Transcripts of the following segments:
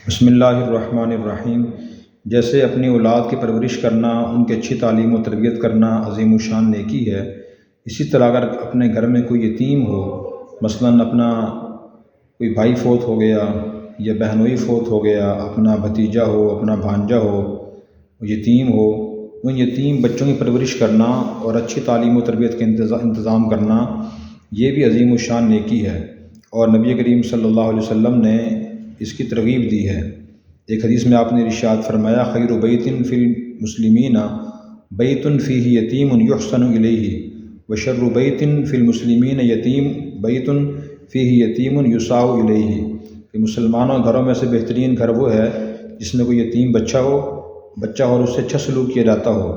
بسم اللہ الرحمن الرحیم۔ جیسے اپنی اولاد کی پرورش کرنا، ان کی اچھی تعلیم و تربیت کرنا عظیم الشان نیکی ہے، اسی طرح اگر اپنے گھر میں کوئی یتیم ہو، مثلاً اپنا کوئی بھائی فوت ہو گیا یا بہنوئی فوت ہو گیا، اپنا بھتیجا ہو، اپنا بھانجا ہو، یتیم ہو، ان یتیم بچوں کی پرورش کرنا اور اچھی تعلیم و تربیت کے انتظام کرنا، یہ بھی عظیم الشان نیکی ہے، اور نبی کریم صلی اللہ علیہ وسلم نے اس کی ترغیب دی ہے۔ ایک حدیث میں آپ نے ارشاد فرمایا، خیر بیت فی المسلمین بیت فیہ یتیم یحسن الیہ وشر بیت فی المسلمین یتیم بیت فیہ یتیم یساء الیہ، کہ مسلمانوں گھروں میں سے بہترین گھر وہ ہے جس میں کوئی یتیم بچہ ہو اور اس سے اچھا سلوک کیا جاتا ہو،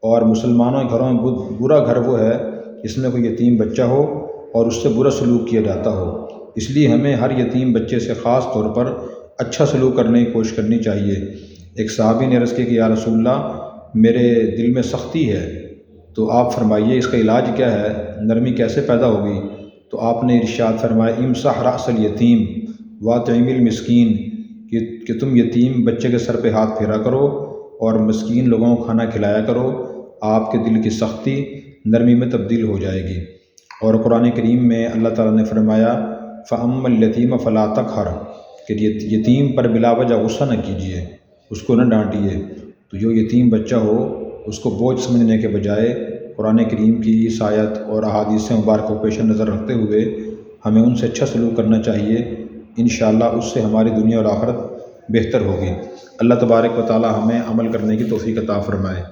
اور مسلمانوں کے گھروں میں برا گھر وہ ہے جس میں کوئی یتیم بچہ ہو اور اس سے برا سلوک کیا جاتا ہو۔ اس لیے ہمیں ہر یتیم بچے سے خاص طور پر اچھا سلوک کرنے کی کوشش کرنی چاہیے۔ ایک صحابی نے عرض کیا کہ یا رسول اللہ، میرے دل میں سختی ہے، تو آپ فرمائیے اس کا علاج کیا ہے، نرمی کیسے پیدا ہوگی؟ تو آپ نے ارشاد فرمایا، امسح رأس الیتیم واطعم المسکین، کہ تم یتیم بچے کے سر پہ ہاتھ پھیرا کرو اور مسکین لوگوں کو کھانا کھلایا کرو، آپ کے دل کی سختی نرمی میں تبدیل ہو جائے گی۔ اور قرآن کریم میں اللہ تعالیٰ نے فرمایا، فَأَمَّا الْيَتِيمَ فَلَا تَقْهَرْ، کہ یتیم پر بلا وجہ غصہ نہ کیجیے، اس کو نہ ڈانٹیے۔ تو جو یتیم بچہ ہو اس کو بوجھ سمجھنے کے بجائے قرآن کریم کی اس آیت اور احادیث مبارکہ کو پیش نظر رکھتے ہوئے ہمیں ان سے اچھا سلوک کرنا چاہیے۔ انشاءاللہ اس سے ہماری دنیا اور آخرت بہتر ہوگی۔ اللہ تبارک و تعالی ہمیں عمل کرنے کی توفیق عطا فرمائے۔